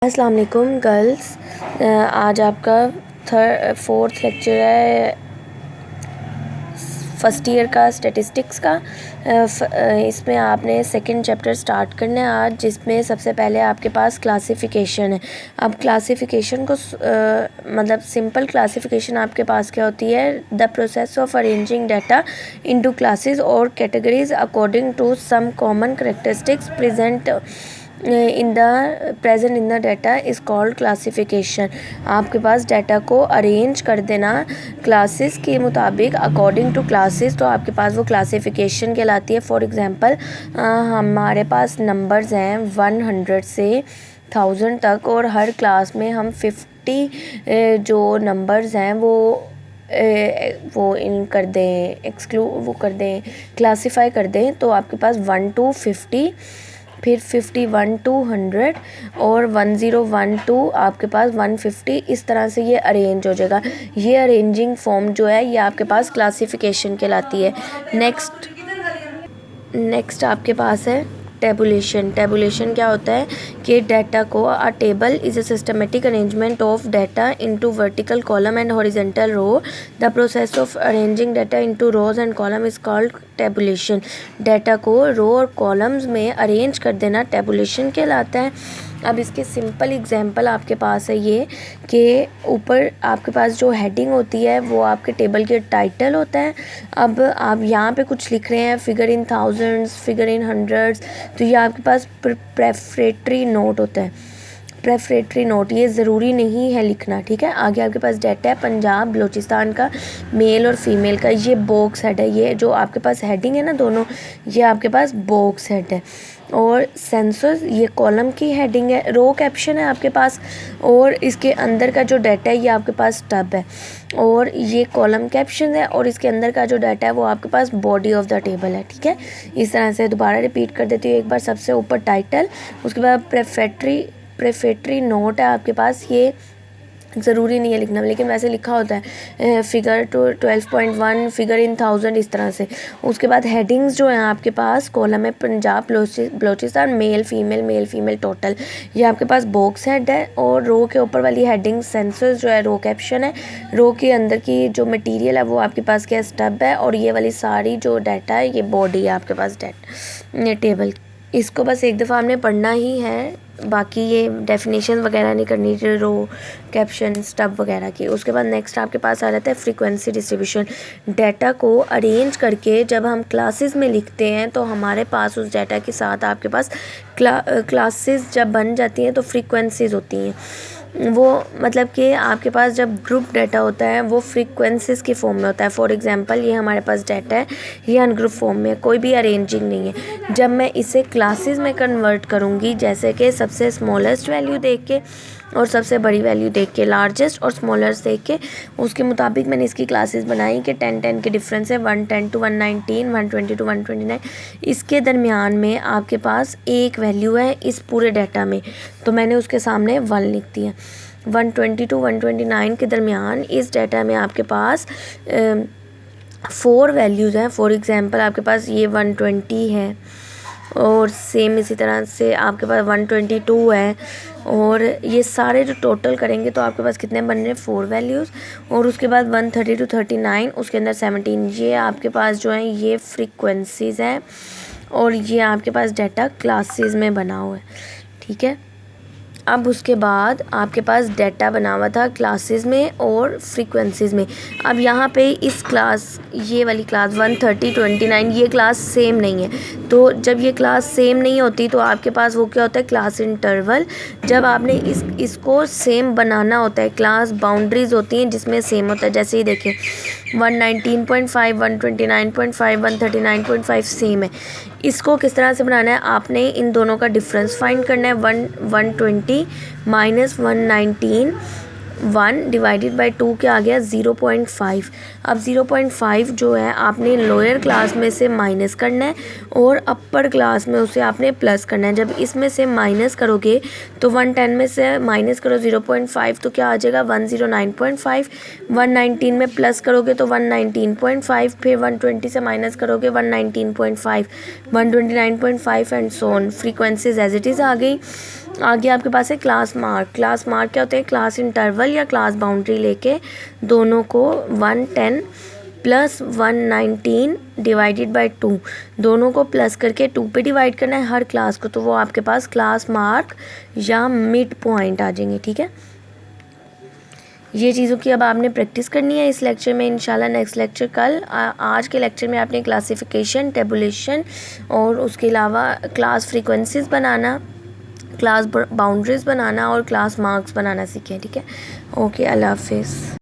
अस्सलाम वालेकुम गर्ल्स। आज आपका फोर्थ लेक्चर है फर्स्ट ईयर का स्टैटिस्टिक्स का। इसमें आपने सेकंड चैप्टर स्टार्ट करना है आज, जिसमें सबसे पहले आपके पास क्लासिफिकेशन है। अब क्लासिफिकेशन को मतलब सिंपल क्लासिफिकेशन आपके पास क्या होती है? The process of arranging data into classes और categories according to some common characteristics present in the data is called classification. आपके पास डाटा को अरेंज कर देना क्लासेस के मुताबिक अकॉर्डिंग टू क्लासेस, तो आपके पास वो क्लासिफिकेशन कहलाती है। फॉर एग्ज़ाम्पल हमारे पास नंबर्स हैं 100 से 1000 तक, और हर क्लास में हम 50 जो नंबर्स हैं वो इन कर दें, वो कर दें, क्लासीफाई कर दें। तो आपके पास 1 to 50, फिर 51 to 100 और 1012 to आपके पास 150, इस तरह से ये अरेंज हो जाएगा। ये अरेंजिंग फॉर्म जो है ये आपके पास क्लासिफिकेशन कहलाती है। नेक्स्ट आपके पास है टेबुलेशन। टेबुलेशन क्या होता है कि डाटा को a table is a systematic arrangement of data into vertical column and horizontal row. The process of arranging data into rows and column is called tabulation. Data को row और columns में arrange कर देना tabulation कहलाता है। अब इसके simple example आपके पास है ये कि ऊपर आपके पास जो हेडिंग होती है वो आपके टेबल के टाइटल होता है। अब आप यहाँ पे कुछ लिख रहे हैं, figure in thousands, figure in hundreds, तो ये आपके पास प्रेफरेटरी नोट होता है। प्रेफरेटरी नोट ये ज़रूरी नहीं है लिखना, ठीक है। आगे आपके पास डाटा है पंजाब बलूचिस्तान का, मेल और फीमेल का। ये बॉक्स हेड है, ये जो आपके पास हेडिंग है ना दोनों, ये आपके पास बॉक्स हेड है। और सेंसस ये कॉलम की हेडिंग है। रो कैप्शन है आपके पास, और इसके अंदर का जो डाटा है ये आपके पास टब है, और ये कॉलम कैप्शन है, और इसके अंदर का जो डाटा है वो आपके पास बॉडी ऑफ द टेबल है, ठीक है। इस तरह से दोबारा रिपीट कर देती हूँ एक बार। सबसे ऊपर टाइटल, उसके बाद प्रेफरेटरी नोट है आपके पास। ये ज़रूरी नहीं है लिखना, लेकिन वैसे लिखा होता है फिगर 12.1, फिगर इन 1000, इस तरह से। उसके बाद हेडिंग्स जो हैं आपके पास, कॉलम है Punjab Balochistan, male female total, ये आपके पास बॉक्स हेड है। और रो के ऊपर वाली हेडिंग सेंसस जो है रो कैप्शन है। रो के अंदर की जो मटेरियल है वो आपके पास क्या स्टब है, और ये वाली सारी जो डाटा है ये बॉडी है आपके पास टेबल। इसको बस एक दफ़ा आपने पढ़ना ही है, बाकी ये डेफिनेशन वगैरह नहीं करनी चाहिए रो कैप्शन स्टब वगैरह की। उसके बाद नेक्स्ट आपके पास आ जाता है फ्रीक्वेंसी डिस्ट्रीब्यूशन। डाटा को अरेंज करके जब हम क्लासेस में लिखते हैं तो हमारे पास उस डाटा के साथ आपके पास क्लासेस जब बन जाती हैं तो फ्रीक्वेंसीज होती हैं। वो मतलब कि आपके पास जब ग्रुप डाटा होता है वो फ्रीक्वेंसीज के फॉर्म में होता है। फॉर एग्जांपल ये हमारे पास डाटा है, ये अनग्रुप फॉर्म में, कोई भी अरेंजिंग नहीं है। जब मैं इसे क्लासेस में कन्वर्ट करूँगी, जैसे कि सबसे स्मॉलेस्ट वैल्यू देख के और सबसे बड़ी वैल्यू देख के, लार्जेस्ट और स्मॉलेस्ट देख के, उसके मुताबिक मैंने इसकी क्लासेस बनाई कि 10 के डिफरेंस है, 110 to 119, 120 to 129। इसके दरमियान में आपके पास एक वैल्यू है इस पूरे डाटा में, तो मैंने उसके सामने 1 लिख दिया। 120 to 129 के दरमियान इस डाटा में आपके पास 4 वैल्यूज़ हैं। फॉर एग्ज़ाम्पल आपके पास ये 120 है, और सेम इसी तरह से आपके पास 122 है, और ये सारे जो टोटल करेंगे तो आपके पास कितने बन रहे हैं? 4 वैल्यूज़। और उसके बाद 130 to 39, उसके अंदर 17। ये आपके पास जो है ये फ्रीक्वेंसीज़ हैं, और ये आपके पास डाटा क्लासेस में बना हुआ है, ठीक है। अब उसके बाद आपके पास डाटा बना हुआ था क्लासेस में और फ्रीक्वेंसीज़ में। अब यहाँ पे इस क्लास, ये वाली क्लास 130 29, ये क्लास सेम नहीं है। तो जब ये क्लास सेम नहीं होती तो आपके पास वो क्या होता है? Class interval. जब आपने इसको सेम बनाना होता है, क्लास बाउंड्रीज होती हैं जिसमें सेम होता है। जैसे ही देखें 119.5, 129.5, 139.5 सेम है। इसको किस तरह से बनाना है? आपने इन दोनों का डिफरेंस फाइंड करना है। 120 माइनस 119, 1 डिवाइडेड बाई 2 क्या आ गया? 0.5। अब 0.5 जो है आपने लोअर क्लास में से माइनस करना है, और अपर क्लास में उसे आपने प्लस करना है। जब इसमें से माइनस करोगे तो 110 में से माइनस करो 0.5 तो क्या आ जाएगा? 109.5। 119 में प्लस करोगे तो 119.5, फिर 120 से माइनस करोगे 119.5, 129.5 and so on. Frequencies as it is आ गई। आगे आपके पास है क्लास मार्क। क्लास मार्क क्या होते हैं? क्लास इंटरवल या क्लास बाउंड्री लेके दोनों को 110 प्लस 119 डिवाइडेड बाय 2, दोनों को प्लस करके 2 पे डिवाइड करना है हर क्लास को, तो वो आपके पास क्लास मार्क या मिड पॉइंट आ जाएंगे। ठीक है, ये चीज़ों की अब आपने प्रैक्टिस करनी है इस लेक्चर में। इंशाल्लाह नेक्स्ट लेक्चर कल। आज के लेक्चर में आपने क्लासिफिकेशन, टेबुलेशन और उसके अलावा क्लास फ्रीक्वेंसीज बनाना, क्लास बाउंड्रीज बनाना और क्लास मार्क्स बनाना सीखें। ठीक है, ओके, अल्लाह हाफिज़।